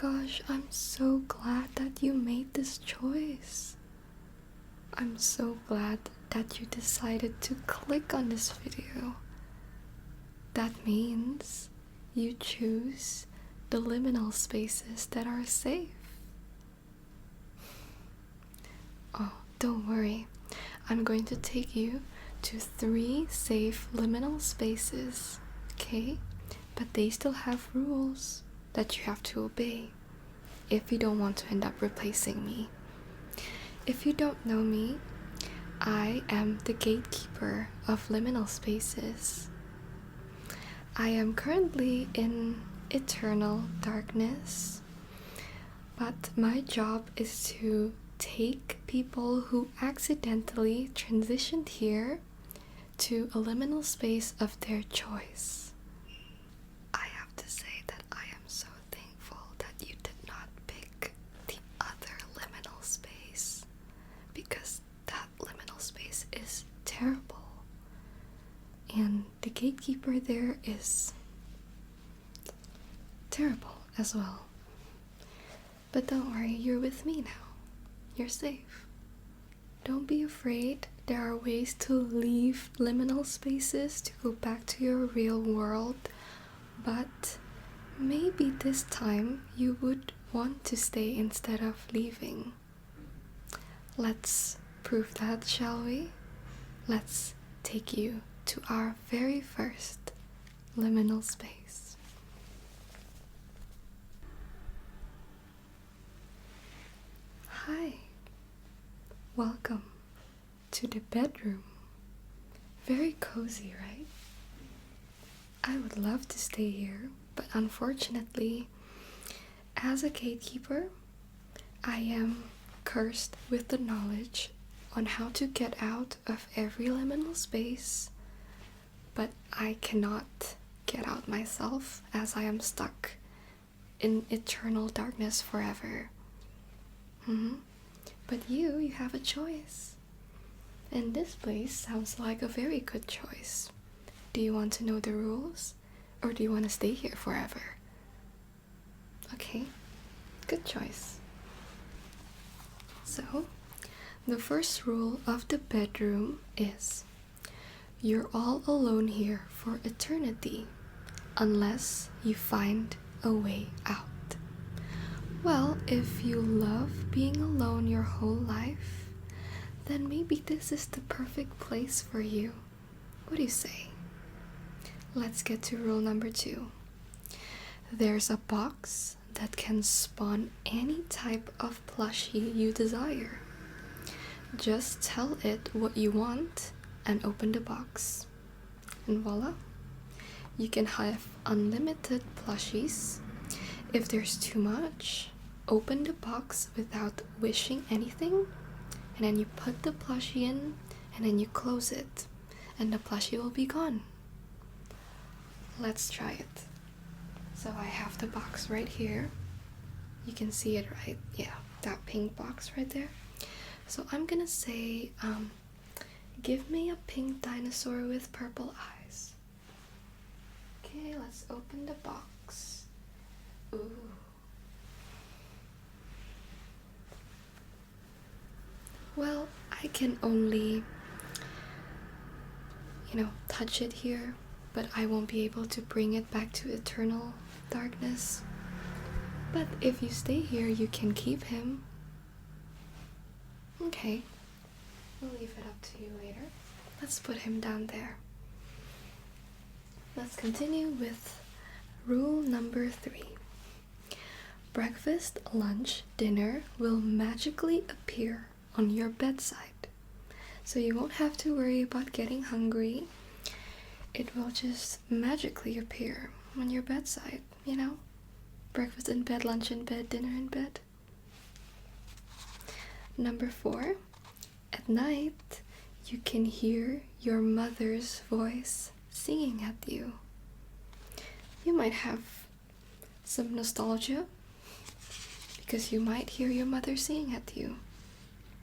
gosh, I'm so glad that you made this choice. I'm so glad that you decided to click on this video. That means you choose the liminal spaces that are safe. Oh, don't worry. I'm going to take you to 3 safe liminal spaces, okay? But they still have rules that you have to obey if you don't want to end up replacing me. If you don't know me, I am the gatekeeper of liminal spaces. I am currently in eternal darkness, but my job is to take people who accidentally transitioned here to a liminal space of their choice. I have to say that I am so thankful that you did not pick the other liminal space, because that liminal space is terrible. And the gatekeeper there is terrible as well. But don't worry, you're with me now. You're safe. Don't be afraid. There are ways to leave liminal spaces to go back to your real world. But maybe this time you would want to stay instead of leaving. Let's prove that, shall we? Let's take you to our very first liminal space. Hi, welcome to the bedroom. Very cozy, right? I would love to stay here, but unfortunately, as a gatekeeper, I am cursed with the knowledge on how to get out of every liminal space, but I cannot get out myself as I am stuck in eternal darkness forever. But you have a choice. And this place sounds like a very good choice. Do you want to know the rules? Or do you want to stay here forever? Okay, good choice. So, the first rule of the bedroom is you're all alone here for eternity unless you find a way out. Well, if you love being alone your whole life, then maybe this is the perfect place for you. What do you say? Let's get to rule number 2. There's a box that can spawn any type of plushie you desire. Just tell it what you want and open the box. And voila! You can have unlimited plushies. If there's too much, open the box without wishing anything, and then you put the plushie in, and then you close it, and the plushie will be gone. Let's try it. So I have the box right here. You can see it, right? Yeah, that pink box right there. So I'm gonna say, give me a pink dinosaur with purple eyes. Okay, let's open the box. Ooh. Well, I can only, touch it here, but I won't be able to bring it back to eternal darkness. But if you stay here, you can keep him. Okay, we'll leave it up to you later. Let's put him down there. Let's continue with rule number 3. Breakfast, lunch, dinner will magically appear on your bedside. So you won't have to worry about getting hungry. It will just magically appear on your bedside, Breakfast in bed, lunch in bed, dinner in bed. Number 4, at night, you can hear your mother's voice singing at you. You might have some nostalgia because you might hear your mother singing at you.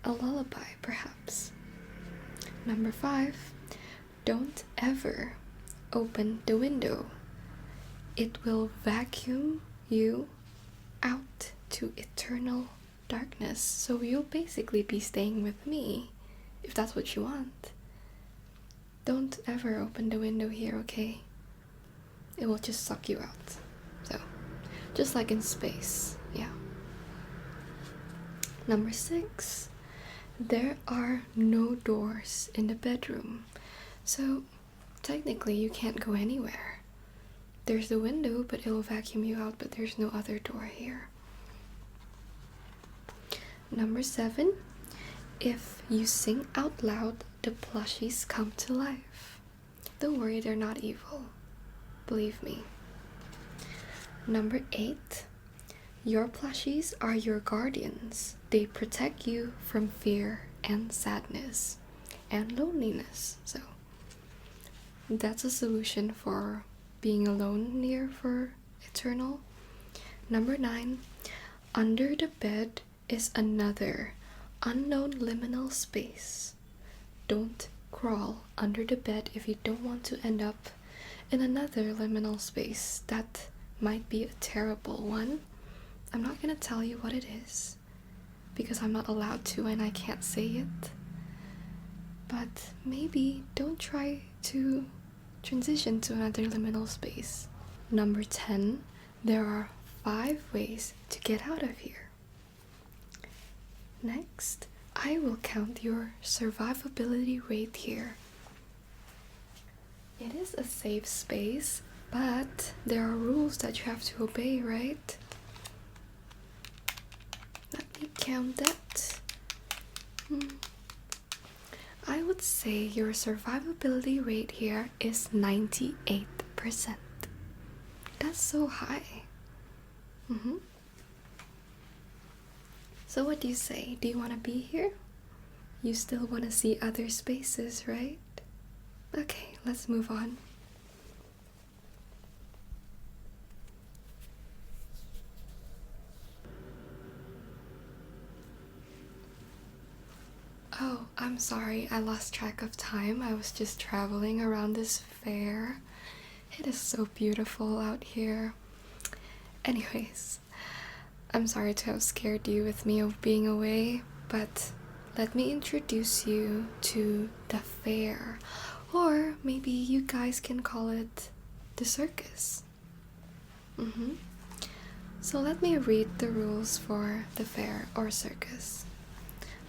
A lullaby, perhaps. Number 5, don't ever open the window. It will vacuum you out to eternal darkness. So you'll basically be staying with me, if that's what you want. Don't ever open the window here, okay? It will just suck you out. So, just like in space, yeah. Number 6, there are no doors in the bedroom. So, technically you can't go anywhere. There's the window, but it will vacuum you out, but there's no other door here. Number 7, if you sing out loud, the plushies come to life. Don't worry, they're not evil. Believe me. Number 8, your plushies are your guardians. They protect you from fear and sadness and loneliness. So that's a solution for being alone near for eternal. Number 9, under the bed is another unknown liminal space. Don't crawl under the bed if you don't want to end up in another liminal space. That might be a terrible one. I'm not gonna tell you what it is because I'm not allowed to and I can't say it. But maybe don't try to transition to another liminal space. Number 10, there are 5 ways to get out of here. Next, I will count your survivability rate here. It is a safe space, but there are rules that you have to obey, right? Let me count that. I would say your survivability rate here is 98%. That's so high. So what do you say? Do you want to be here? You still want to see other spaces, right? Okay, let's move on. Oh, I'm sorry, I lost track of time. I was just traveling around this fair. It is so beautiful out here. Anyways, I'm sorry to have scared you with me of being away, but let me introduce you to the fair. Or maybe you guys can call it the circus. So let me read the rules for the fair or circus.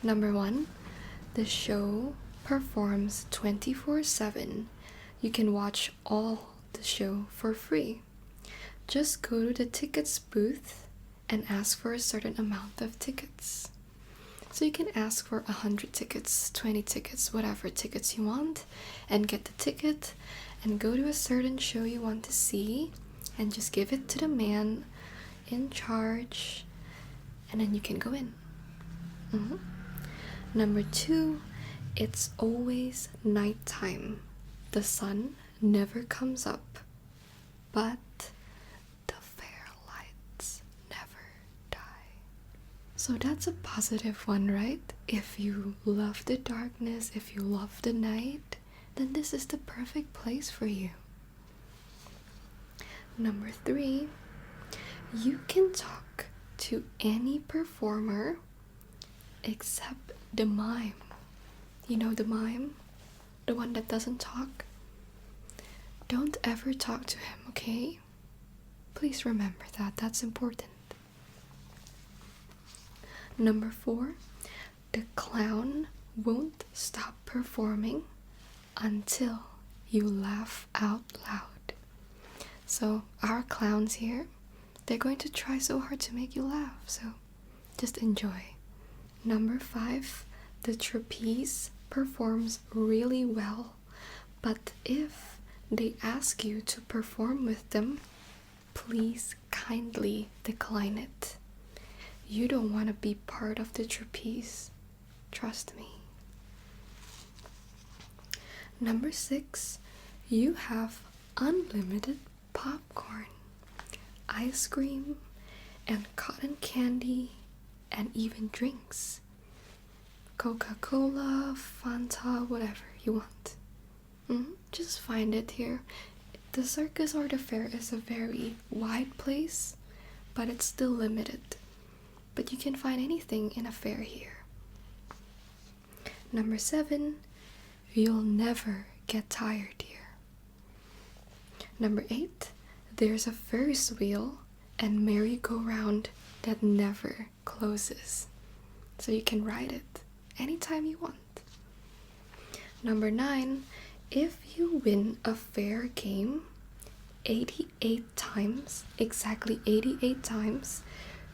Number 1, the show performs 24/7. You can watch all the show for free. Just go to the tickets booth and ask for a certain amount of tickets. So you can ask for 100 tickets, 20 tickets, whatever tickets you want, and get the ticket and go to a certain show you want to see and just give it to the man in charge and then you can go in. Number 2, it's always nighttime. The sun never comes up, but the fair lights never die. So that's a positive one, right? If you love the darkness, if you love the night, then this is the perfect place for you. Number 3, you can talk to any performer except the mime. You know the mime? The one that doesn't talk? Don't ever talk to him, okay? Please remember that. That's important. Number 4, the clown won't stop performing until you laugh out loud. So our clowns here, they're going to try so hard to make you laugh, so just enjoy. Number 5, the trapeze performs really well, but if they ask you to perform with them, please kindly decline it. You don't want to be part of the trapeze. Trust me. Number 6, you have unlimited popcorn, ice cream, and cotton candy, and even drinks. Coca-Cola, Fanta, whatever you want. Just find it here. The circus or the fair is a very wide place, but it's still limited. But you can find anything in a fair here. Number 7, you'll never get tired here. Number 8, there's a Ferris wheel and merry-go-round that never closes. So you can ride it anytime you want. Number 9, if you win a fair game 88 times, exactly 88 times,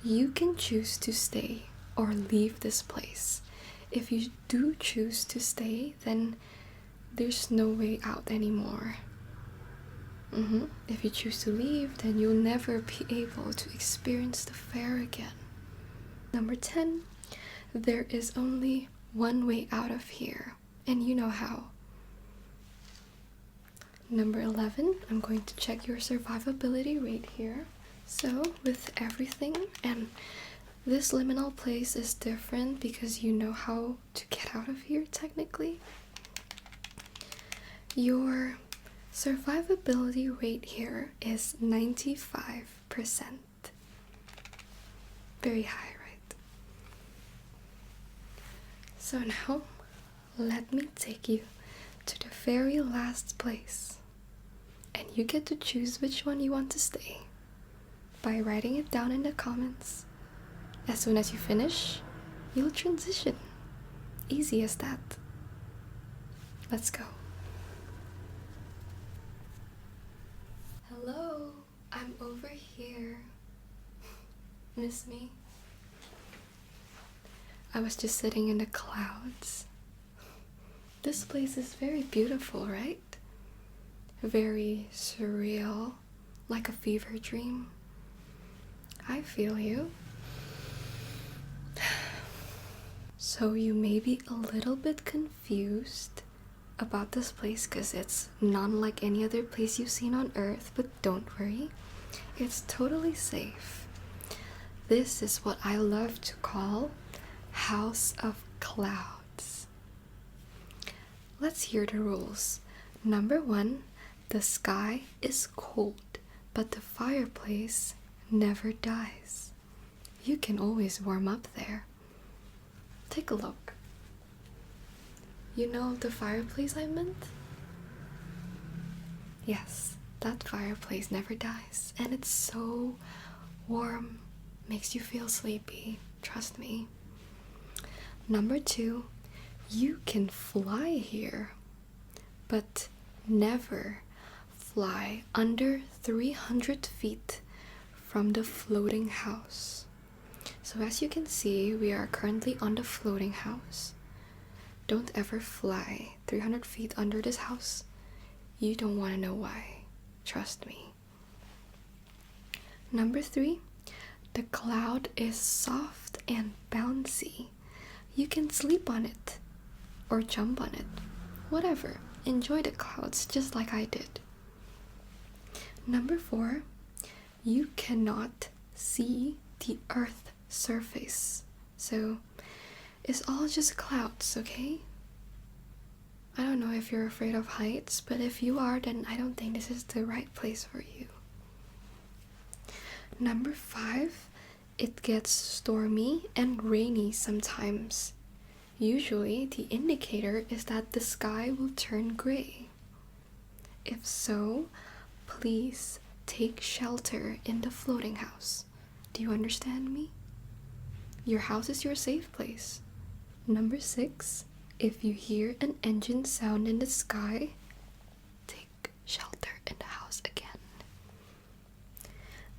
you can choose to stay or leave this place. If you do choose to stay, then there's no way out anymore. If you choose to leave, then you'll never be able to experience the fair again. Number 10, there is only one way out of here, and you know how. Number 11, I'm going to check your survivability rate here. So with everything, and this liminal place is different because you know how to get out of here technically. Your survivability rate here is 95%. Very high, right? So now, let me take you to the very last place. And you get to choose which one you want to stay by writing it down in the comments. As soon as you finish, you'll transition. Easy as that. Let's go. Hello, I'm over here. Miss me? I was just sitting in the clouds. This place is very beautiful, right? Very surreal, like a fever dream. I feel you. So you may be a little bit confused about this place because it's not like any other place you've seen on Earth, but don't worry, it's totally safe. This is what I love to call House of Clouds. Let's hear the rules. Number 1, the sky is cold, but the fireplace never dies. You can always warm up there. Take a look. You know the fireplace I meant? Yes, that fireplace never dies, and it's so warm, makes you feel sleepy, trust me. Number 2, you can fly here, but never fly under 300 feet from the floating house. So as you can see, we are currently on the floating house. Don't ever fly 300 feet under this house. You don't want to know why. Trust me. Number 3, the cloud is soft and bouncy. You can sleep on it or jump on it. Whatever. Enjoy the clouds just like I did. Number 4, you cannot see the Earth surface. So it's all just clouds, okay? I don't know if you're afraid of heights, but if you are, then I don't think this is the right place for you. Number 5, it gets stormy and rainy sometimes. Usually, the indicator is that the sky will turn gray. If so, please take shelter in the floating house. Do you understand me? Your house is your safe place. Number 6, if you hear an engine sound in the sky, take shelter in the house again.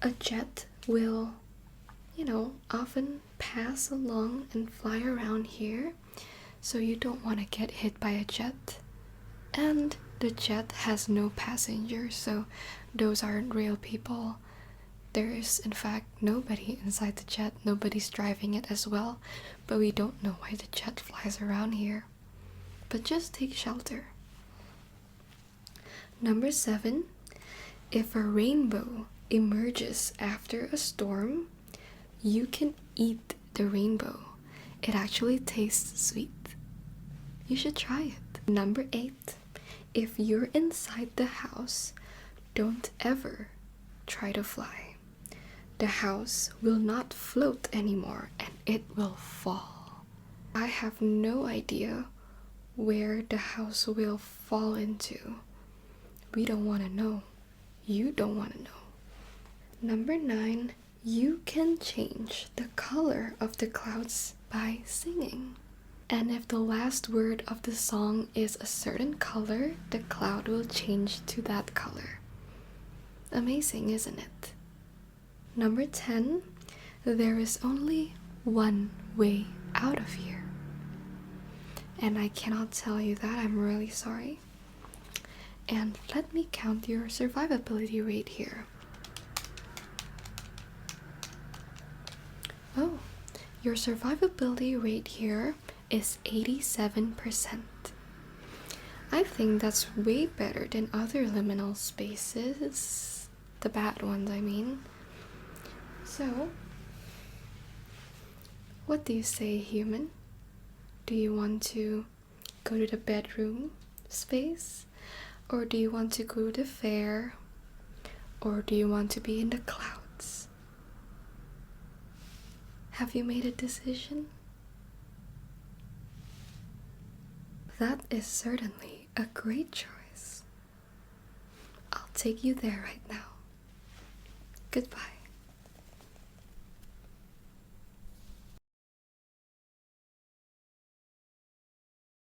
A jet will, often pass along and fly around here, so you don't want to get hit by a jet. And the jet has no passengers, so those aren't real people. There is, in fact, nobody inside the jet. Nobody's driving it as well, but we don't know why the jet flies around here. But just take shelter. Number 7, if a rainbow emerges after a storm, you can eat the rainbow. It actually tastes sweet. You should try it. Number 8, if you're inside the house, don't ever try to fly. the house will not float anymore and it will fall. I have no idea where the house will fall into. We don't want to know. You don't want to know. Number 9, you can change the color of the clouds by singing. And if the last word of the song is a certain color, the cloud will change to that color. Amazing, isn't it? Number 10, there is only one way out of here. And I cannot tell you that, I'm really sorry. And let me count your survivability rate here. Oh, your survivability rate here is 87%. I think that's way better than other liminal spaces. The bad ones, I mean. So, what do you say, human? Do you want to go to the bedroom space? Or do you want to go to the fair? Or do you want to be in the clouds? Have you made a decision? That is certainly a great choice. I'll take you there right now. Goodbye.